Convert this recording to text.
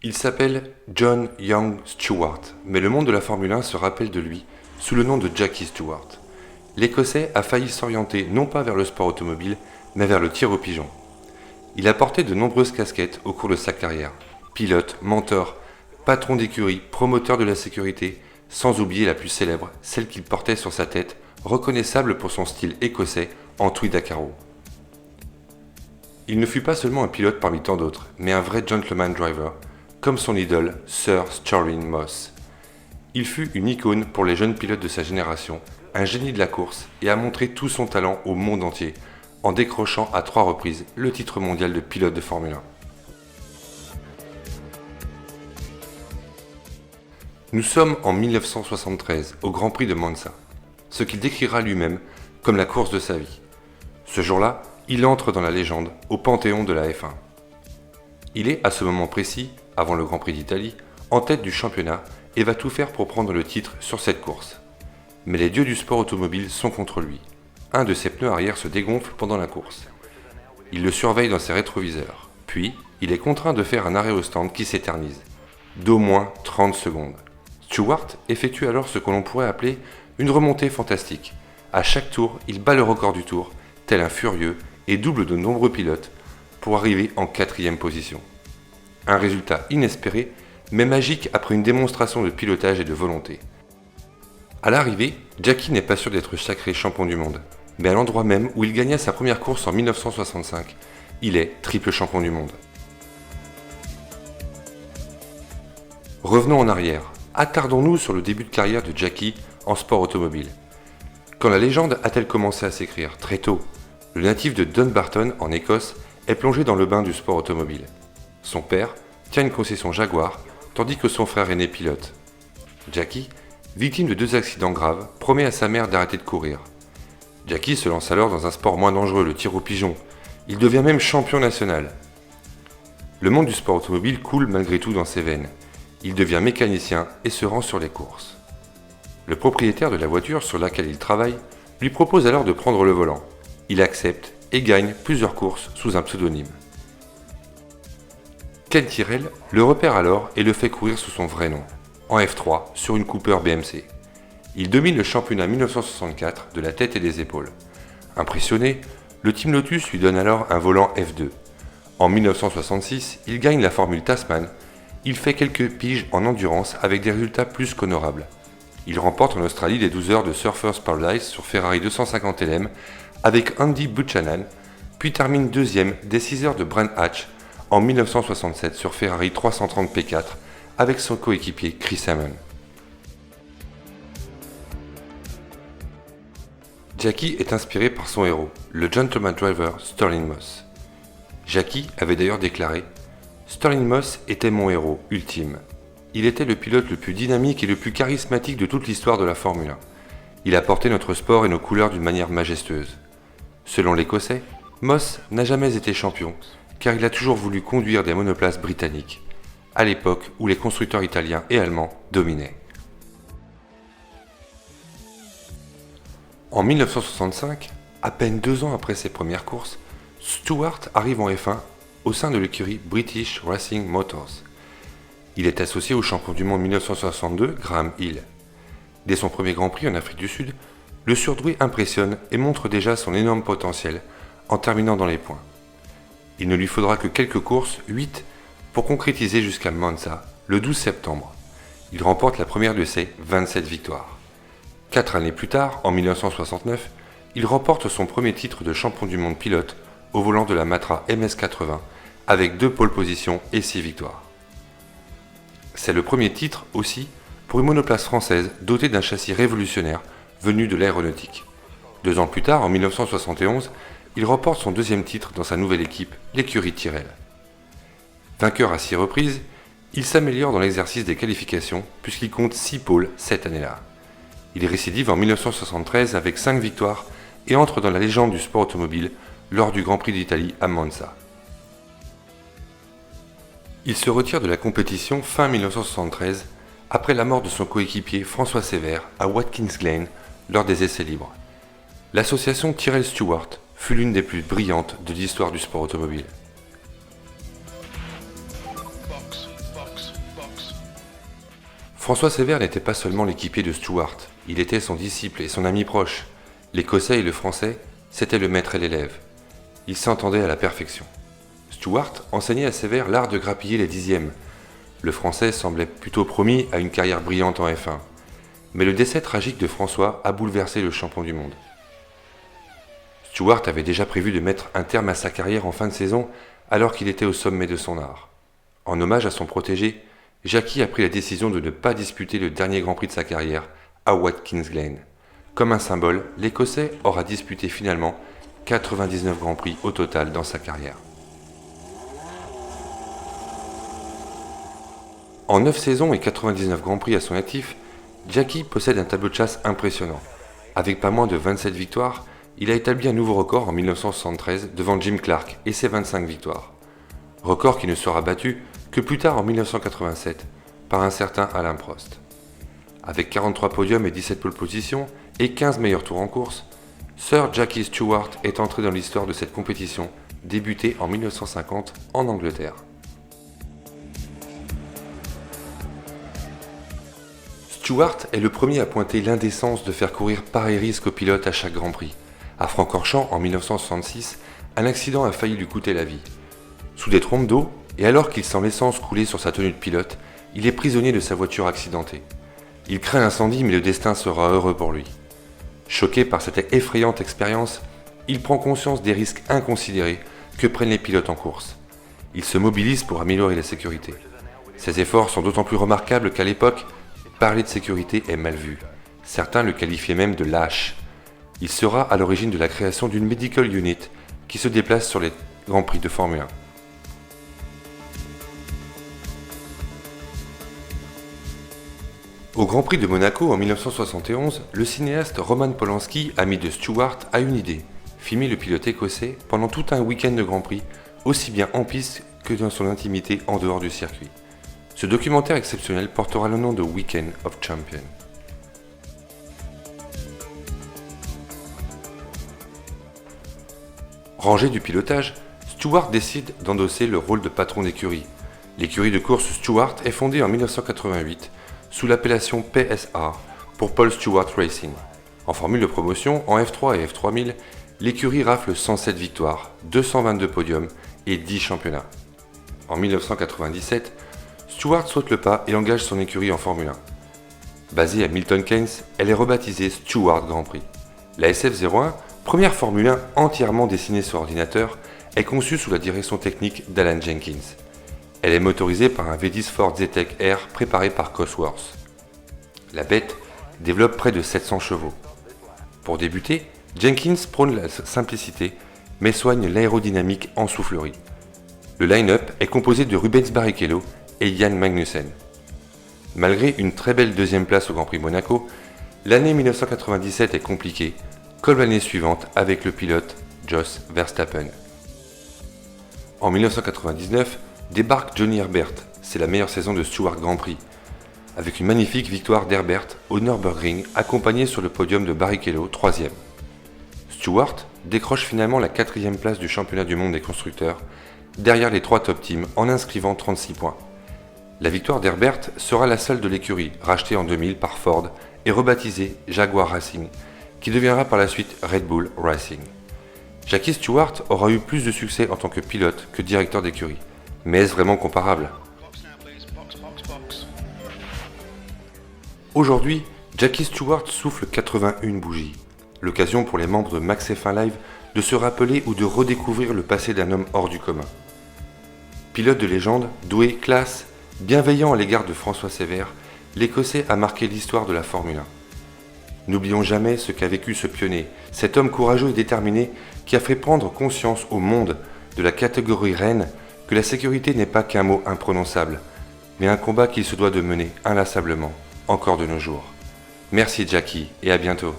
Il s'appelle John Young Stewart, mais le monde de la Formule 1 se rappelle de lui sous le nom de Jackie Stewart. L'Écossais a failli s'orienter non pas vers le sport automobile, mais vers le tir au pigeon. Il a porté de nombreuses casquettes au cours de sa carrière. Pilote, mentor, patron d'écurie, promoteur de la sécurité, sans oublier la plus célèbre, celle qu'il portait sur sa tête, reconnaissable pour son style écossais en tweed à carreaux. Il ne fut pas seulement un pilote parmi tant d'autres, mais un vrai gentleman driver, comme son idole, Sir Stirling Moss. Il fut une icône pour les jeunes pilotes de sa génération, un génie de la course et a montré tout son talent au monde entier, en décrochant à 3 reprises le titre mondial de pilote de Formule 1. Nous sommes en 1973, au Grand Prix de Monza, ce qu'il décrira lui-même comme la course de sa vie. Ce jour-là, il entre dans la légende, au panthéon de la F1. Il est, à ce moment précis, avant le Grand Prix d'Italie, en tête du championnat et va tout faire pour prendre le titre sur cette course. Mais les dieux du sport automobile sont contre lui. Un de ses pneus arrière se dégonfle pendant la course. Il le surveille dans ses rétroviseurs. Puis, il est contraint de faire un arrêt au stand qui s'éternise, d'au moins 30 secondes. Stewart effectue alors ce que l'on pourrait appeler une remontée fantastique. À chaque tour, il bat le record du tour, tel un furieux, et double de nombreux pilotes pour arriver en 4e position. Un résultat inespéré, mais magique après une démonstration de pilotage et de volonté. À l'arrivée, Jackie n'est pas sûr d'être sacré champion du monde, mais à l'endroit même où il gagna sa première course en 1965, il est triple champion du monde. Revenons en arrière, attardons-nous sur le début de carrière de Jackie en sport automobile. Quand la légende a-t-elle commencé à s'écrire? Très tôt. Le natif de Dunbarton, en Écosse, est plongé dans le bain du sport automobile. Son père tient une concession Jaguar, tandis que son frère aîné pilote. Jackie, victime de 2 accidents graves, promet à sa mère d'arrêter de courir. Jackie se lance alors dans un sport moins dangereux, le tir au pigeon. Il devient même champion national. Le monde du sport automobile coule malgré tout dans ses veines. Il devient mécanicien et se rend sur les courses. Le propriétaire de la voiture sur laquelle il travaille lui propose alors de prendre le volant. Il accepte et gagne plusieurs courses sous un pseudonyme. Ken Tyrrell le repère alors et le fait courir sous son vrai nom, en F3 sur une Cooper BMC. Il domine le championnat 1964 de la tête et des épaules. Impressionné, le Team Lotus lui donne alors un volant F2. En 1966, il gagne la Formule Tasman. Il fait quelques piges en endurance avec des résultats plus qu'honorables. Il remporte en Australie les 12 heures de Surfers Paradise sur Ferrari 250 LM avec Andy Buchanan, puis termine deuxième des 6 heures de Brent Hatch en 1967 sur Ferrari 330 P4 avec son coéquipier Chris Amon. Jackie est inspiré par son héros, le gentleman driver Stirling Moss. Jackie avait d'ailleurs déclaré « Stirling Moss était mon héros ultime. Il était le pilote le plus dynamique et le plus charismatique de toute l'histoire de la Formule 1. Il a porté notre sport et nos couleurs d'une manière majestueuse. Selon l'Écossais, Moss n'a jamais été champion, car il a toujours voulu conduire des monoplaces britanniques, à l'époque où les constructeurs italiens et allemands dominaient. » En 1965, à peine 2 ans après ses premières courses, Stewart arrive en F1 au sein de l'écurie British Racing Motors. Il est associé au champion du monde 1962, Graham Hill. Dès son premier Grand Prix en Afrique du Sud, le surdoué impressionne et montre déjà son énorme potentiel en terminant dans les points. Il ne lui faudra que quelques courses, 8, pour concrétiser jusqu'à Monza, le 12 septembre. Il remporte la première de ses 27 victoires. 4 années plus tard, en 1969, il remporte son premier titre de champion du monde pilote au volant de la Matra MS80 avec 2 pole positions et 6 victoires. C'est le premier titre aussi pour une monoplace française dotée d'un châssis révolutionnaire venu de l'aéronautique. 2 ans plus tard, en 1971, il remporte son 2e titre dans sa nouvelle équipe, l'écurie Tyrrell. Vainqueur à 6 reprises, il s'améliore dans l'exercice des qualifications puisqu'il compte 6 pôles cette année-là. Il récidive en 1973 avec 5 victoires et entre dans la légende du sport automobile lors du Grand Prix d'Italie à Monza. Il se retire de la compétition fin 1973 après la mort de son coéquipier François Sévère à Watkins Glen lors des essais libres. L'association Tyrrell-Stewart fut l'une des plus brillantes de l'histoire du sport automobile. François Sévère n'était pas seulement l'équipier de Stewart, il était son disciple et son ami proche. L'Écossais et le Français, c'était le maître et l'élève. Ils s'entendaient à la perfection. Stewart enseignait à Sévère l'art de grappiller les dixièmes. Le Français semblait plutôt promis à une carrière brillante en F1. Mais le décès tragique de François a bouleversé le champion du monde. Stewart avait déjà prévu de mettre un terme à sa carrière en fin de saison alors qu'il était au sommet de son art. En hommage à son protégé, Jackie a pris la décision de ne pas disputer le dernier Grand Prix de sa carrière à Watkins Glen. Comme un symbole, l'Écossais aura disputé finalement 99 Grands Prix au total dans sa carrière. En 9 saisons et 99 Grands Prix à son actif, Jackie possède un tableau de chasse impressionnant. Avec pas moins de 27 victoires, il a établi un nouveau record en 1973 devant Jim Clark et ses 25 victoires. Record qui ne sera battu que plus tard en 1987 par un certain Alain Prost. Avec 43 podiums et 17 pole positions et 15 meilleurs tours en course, Sir Jackie Stewart est entré dans l'histoire de cette compétition débutée en 1950 en Angleterre. Stewart est le premier à pointer l'indécence de faire courir pareil risque aux pilotes à chaque Grand Prix. À Francorchamps, en 1966, un accident a failli lui coûter la vie. Sous des trompes d'eau, et alors qu'il sent l'essence couler sur sa tenue de pilote, il est prisonnier de sa voiture accidentée. Il craint l'incendie, mais le destin sera heureux pour lui. Choqué par cette effrayante expérience, il prend conscience des risques inconsidérés que prennent les pilotes en course. Il se mobilise pour améliorer la sécurité. Ses efforts sont d'autant plus remarquables qu'à l'époque, parler de sécurité est mal vu. Certains le qualifiaient même de lâche. Il sera à l'origine de la création d'une Medical Unit qui se déplace sur les Grands Prix de Formule 1. Au Grand Prix de Monaco en 1971, le cinéaste Roman Polanski, ami de Stewart, a une idée, filmer le pilote écossais pendant tout un week-end de Grand Prix, aussi bien en piste que dans son intimité en dehors du circuit. Ce documentaire exceptionnel portera le nom de Weekend of Champions. Rangé du pilotage, Stewart décide d'endosser le rôle de patron d'écurie. L'écurie de course Stewart est fondée en 1988 sous l'appellation PSR pour Paul Stewart Racing. En formule de promotion, en F3 et F3000, l'écurie rafle 107 victoires, 222 podiums et 10 championnats. En 1997, Stewart saute le pas et engage son écurie en Formule 1. Basée à Milton Keynes, elle est rebaptisée Stewart Grand Prix. La SF01, première Formule 1 entièrement dessinée sur ordinateur, est conçue sous la direction technique d'Alan Jenkins. Elle est motorisée par un V10 Ford Zetec R préparé par Cosworth. La bête développe près de 700 chevaux. Pour débuter, Jenkins prône la simplicité, mais soigne l'aérodynamique en soufflerie. Le line-up est composé de Rubens Barrichello et Jan Magnussen. Malgré une très belle deuxième place au Grand Prix Monaco, l'année 1997 est compliquée, comme l'année suivante avec le pilote Jos Verstappen. En 1999, débarque Johnny Herbert, c'est la meilleure saison de Stewart Grand Prix, avec une magnifique victoire d'Herbert au Nürburgring, accompagné sur le podium de Barrichello, 3e. Stewart décroche finalement la 4e place du championnat du monde des constructeurs, derrière les 3 top teams en inscrivant 36 points. La victoire d'Herbert sera la seule de l'écurie, rachetée en 2000 par Ford et rebaptisée Jaguar Racing, qui deviendra par la suite Red Bull Racing. Jackie Stewart aura eu plus de succès en tant que pilote que directeur d'écurie. Mais est-ce vraiment comparable ? Aujourd'hui, Jackie Stewart souffle 81 bougies. L'occasion pour les membres de Max F1 Live de se rappeler ou de redécouvrir le passé d'un homme hors du commun. Pilote de légende, doué, classe, bienveillant à l'égard de François Sévère, l'Écossais a marqué l'histoire de la Formule 1. N'oublions jamais ce qu'a vécu ce pionnier, cet homme courageux et déterminé qui a fait prendre conscience au monde de la catégorie reine que la sécurité n'est pas qu'un mot imprononçable, mais un combat qu'il se doit de mener inlassablement, encore de nos jours. Merci Jackie et à bientôt.